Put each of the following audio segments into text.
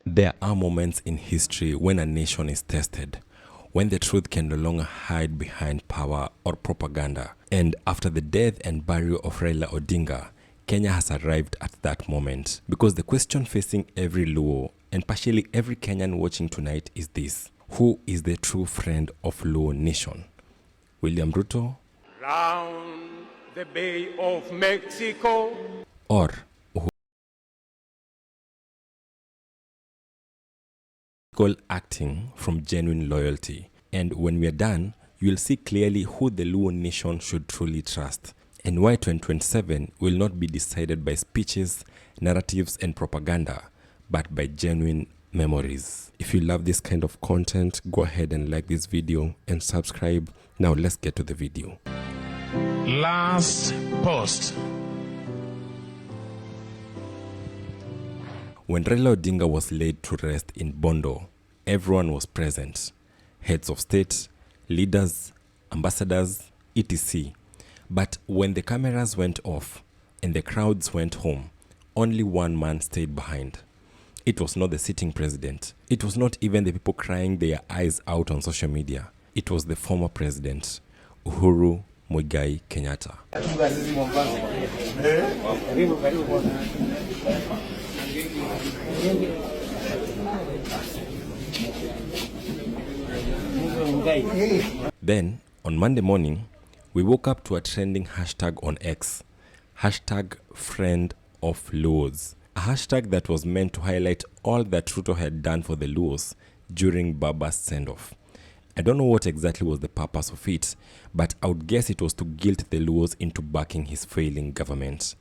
There are moments in history when a nation is tested, when the truth can no longer hide behind power or propaganda. And after the death and burial of Raila Odinga, Kenya has arrived at that moment. Because the question facing every Luo and partially every Kenyan watching tonight is this: who is the true friend of Luo nation? William Ruto? Round the Bay of Mexico? Or Uhuru acting from genuine loyalty? And when we are done, you will see clearly who the Luo nation should truly trust, and why 2027 will not be decided by speeches, narratives, and propaganda, but by genuine memories. If you love this kind of content, go ahead and like this video and subscribe. Now let's get to the video. Last post. When Raila Odinga was laid to rest in Bondo, everyone was present. Heads of state, leaders, ambassadors, etc. But when the cameras went off and the crowds went home, only one man stayed behind. It was not the sitting president. It was not even the people crying their eyes out on social media. It was the former president, Uhuru Kenyatta. Then, on Monday morning, we woke up to a trending hashtag on X, hashtag friend of Luos, a hashtag that was meant to highlight all that Ruto had done for the Luos during Baba's send-off. I don't know what exactly was the purpose of it, but I would guess it was to guilt the Luos into backing his failing government.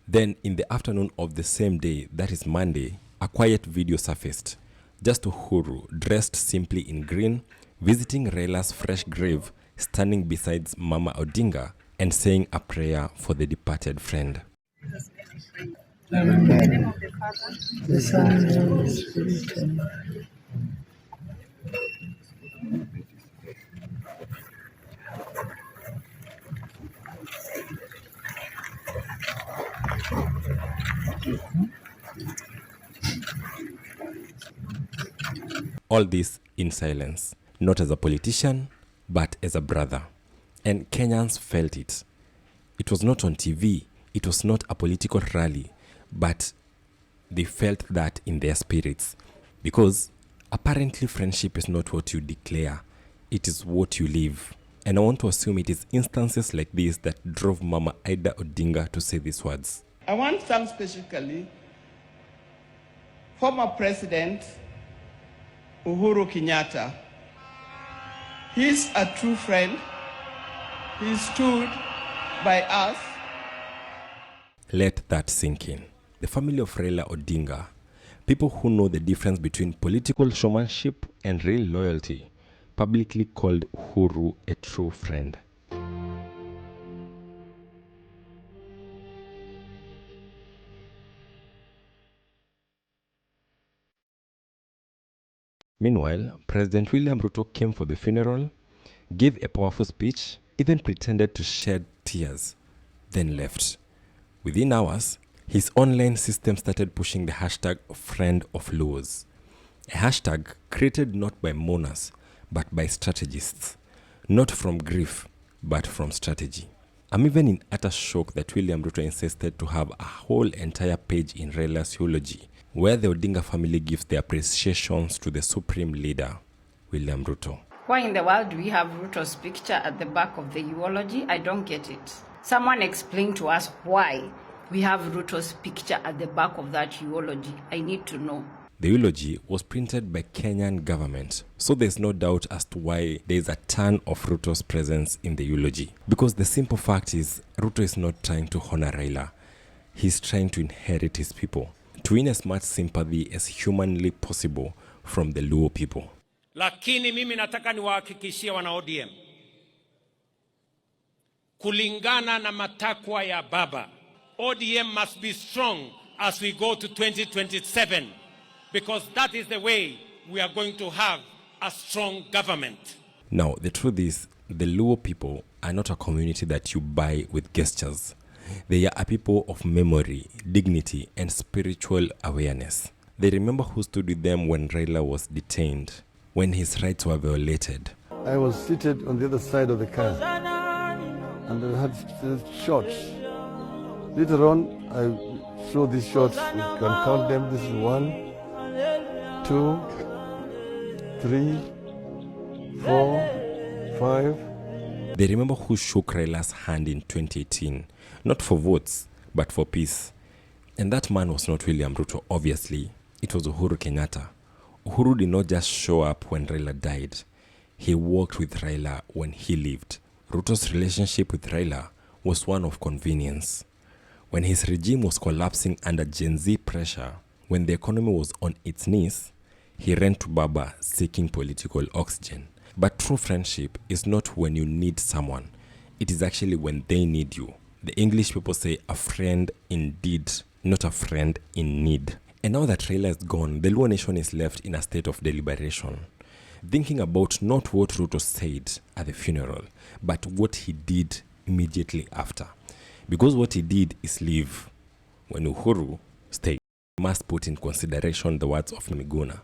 Then, in the afternoon of the same day, that is Monday, a quiet video surfaced. Just Uhuru, dressed simply in green, visiting Raila's fresh grave, standing beside Mama Odinga, and saying a prayer for the departed friend. In the name of the Father, the Son, and the Holy Spirit. All this in silence, not as a politician, but as a brother. And Kenyans felt it. It was not on TV, it was not a political rally, but they felt that in their spirits. Because apparently friendship is not what you declare, it is what you live. And I want to assume it is instances like this that drove Mama Ida Odinga to say these words. I want to thank specifically former President Uhuru Kenyatta. He's a true friend. He stood by us. Let that sink in. The family of Raila Odinga, people who know the difference between political showmanship and real loyalty, publicly called Uhuru a true friend. Meanwhile, President William Ruto came for the funeral, gave a powerful speech, even pretended to shed tears, then left. Within hours, his online system started pushing the hashtag friend of Luos, a hashtag created not by mourners, but by strategists, not from grief, but from strategy. I'm even in utter shock that William Ruto insisted to have a whole entire page in Raila's eulogy, where the Odinga family gives their appreciations to the supreme leader, William Ruto. Why in the world do we have Ruto's picture at the back of the eulogy? I don't get it. Someone explain to us why we have Ruto's picture at the back of that eulogy. I need to know. The eulogy was printed by Kenyan government, so there's no doubt as to why there's a ton of Ruto's presence in the eulogy. Because the simple fact is, Ruto is not trying to honor Raila. He's trying to inherit his people, to win as much sympathy as humanly possible from the Luo people. Lakini mimi nataka niwahakikishie wana ODM, kulingana na matakwa ya baba, ODM must be strong as we go to 2027, because that is the way we are going to have a strong government. Now, the truth is, the Luo people are not a community that you buy with gestures. They are a people of memory, dignity, and spiritual awareness. They remember who stood with them when Raila was detained, when his rights were violated. I was seated on the other side of the car, and I had shots. Later on, I saw these shots. We can count them. This is 1, 2, 3, 4, 5. They remember who shook Raila's hand in 2018, not for votes, but for peace. And that man was not William Ruto, obviously. It was Uhuru Kenyatta. Uhuru did not just show up when Raila died. He worked with Raila when he lived. Ruto's relationship with Raila was one of convenience. When his regime was collapsing under Gen Z pressure, when the economy was on its knees, he ran to Baba seeking political oxygen. But true friendship is not when you need someone. It is actually when they need you. The English people say a friend indeed, not a friend in need. And now that Raila is gone, the Luo nation is left in a state of deliberation, thinking about not what Ruto said at the funeral, but what he did immediately after. Because what he did is leave when Uhuru stayed. We must put in consideration the words of Miguna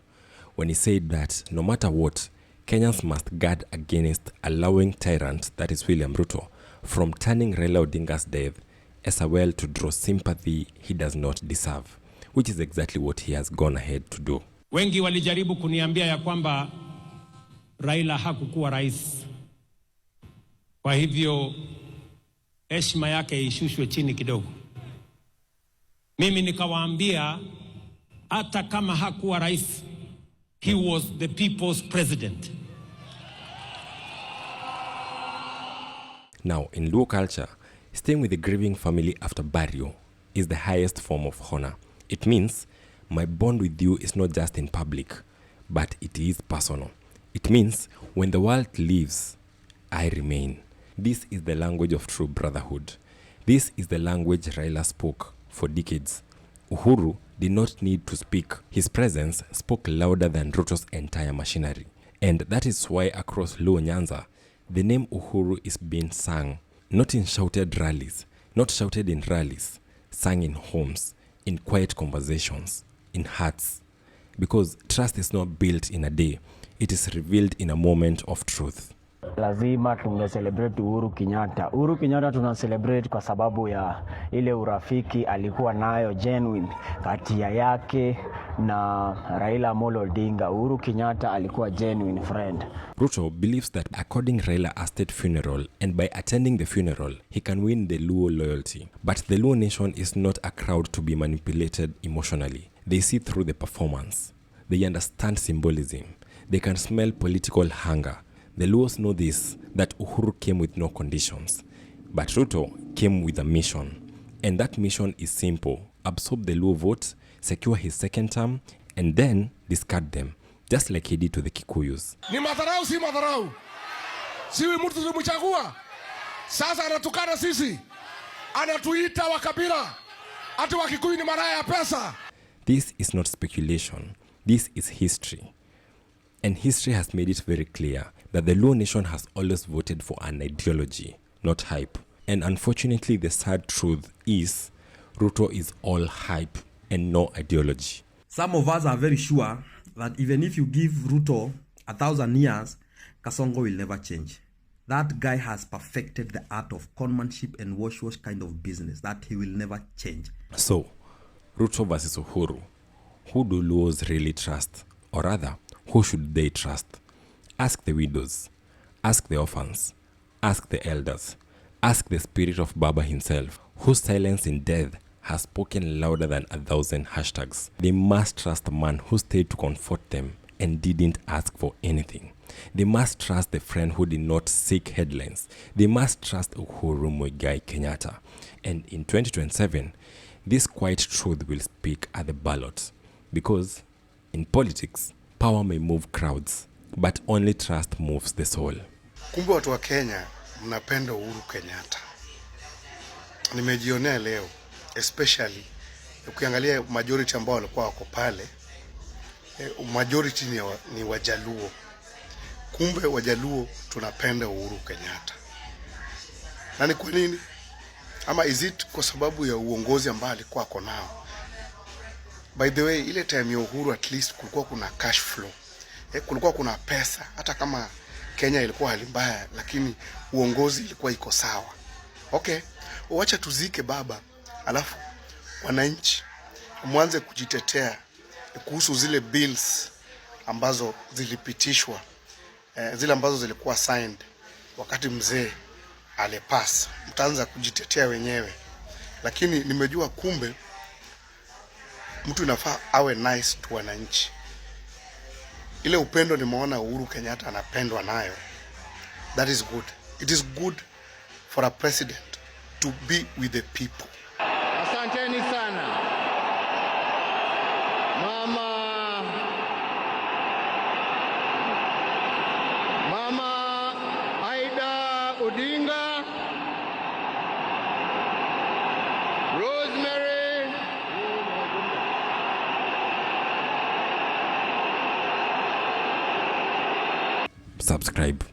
when he said that no matter what, Kenyans must guard against allowing tyrant, that is William Ruto, from turning Raila Odinga's death as a well to draw sympathy he does not deserve, which is exactly what he has gone ahead to do. Wengi walijaribu kuniambia ya kwamba Raila hakukuwa rais. Kwa hivyo heshima yake ishushwe chini kidogo. Mimi nikawaambia hata kama hakuwa rais, he was the people's president. Now, in Luo culture, staying with the grieving family after burial is the highest form of honor. It means my bond with you is not just in public, but it is personal. It means when the world leaves, I remain. This is the language of true brotherhood. This is the language Raila spoke for decades. Uhuru did not need to speak. His presence spoke louder than Ruto's entire machinery. And that is why across Luo Nyanza, the name Uhuru is being sung, not in shouted rallies, not shouted in rallies, sung in homes, in quiet conversations, in hearts. Because trust is not built in a day, it is revealed in a moment of truth. Lazima celebrate Uhuru Kenyatta. Uhuru Kenyatta celebrate kwa sababu ya ile urafiki alikuwa nayo genuine kati yake na Raila Amolo Odinga. Uhuru Kenyatta alikuwa genuine friend. Ruto believes that according Raila a state funeral, and by attending the funeral, he can win the Luo loyalty. But the Luo nation is not a crowd to be manipulated emotionally. They see through the performance. They understand symbolism. They can smell political hunger. The Luos know this, that Uhuru came with no conditions. But Ruto came with a mission. And that mission is simple. Absorb the Luo vote, secure his second term, and then discard them. Just like he did to the Kikuyus. Ni madharau si madharau. Siwi mtu tulimchagua. Sasa anatukana sisi. Anatuita wakabila. Ati Wakikuyu ni maraya ya pesa. This is not speculation. This is history. And history has made it very clear that the Luo nation has always voted for an ideology, not hype. And unfortunately, the sad truth is Ruto is all hype and no ideology. Some of us are very sure that even if you give Ruto 1,000 years, Kasongo will never change. That guy has perfected the art of conmanship and wash kind of business that he will never change. So, Ruto versus Uhuru. Who do Luos really trust? Or rather, who should they trust? Ask the widows. Ask the orphans. Ask the elders. Ask the spirit of Baba himself, whose silence in death has spoken louder than 1,000 hashtags. They must trust a man who stayed to comfort them and didn't ask for anything. They must trust the friend who did not seek headlines. They must trust Uhuru Kenyatta. And in 2027, this quiet truth will speak at the ballot. Because in politics, power may move crowds, but only trust moves the soul. Kumbe watu wa Kenya mnapenda Uhuru Kenyatta. Nimejionea leo, especially ukiangalia majority ambao walikuwa wako pale, majority ni Wajaluo. Kumbe Wajaluo tunapenda Uhuru Kenyatta. Na ni kwa nini? Ama is it kwa sababu ya uongozi ambao alikuwa ako nao? By the way, ile time ya Uhuru at least kulikuwa kuna cash flow. Kulikuwa kuna pesa, hata kama Kenya ilikuwa hali mbaya, lakini uongozi ilikuwa iko sawa. Okay, wacha tuzike baba, alafu wananchi mwanze kujitetea kuhusu zile bills ambazo zilipitishwa, zile ambazo zilikuwa signed wakati mzee alipass. Mtaanza kujitetea wenyewe. Lakini nimejua kumbe mtu inafaa awe nice tu wananchi. Ile upendo nimeona Uhuru Kenyatta anapendwa nayo. That is good. It is good for a president to be with the people. Asanteni sana. Mama Aida Odinga, Rosemary, Subscribe.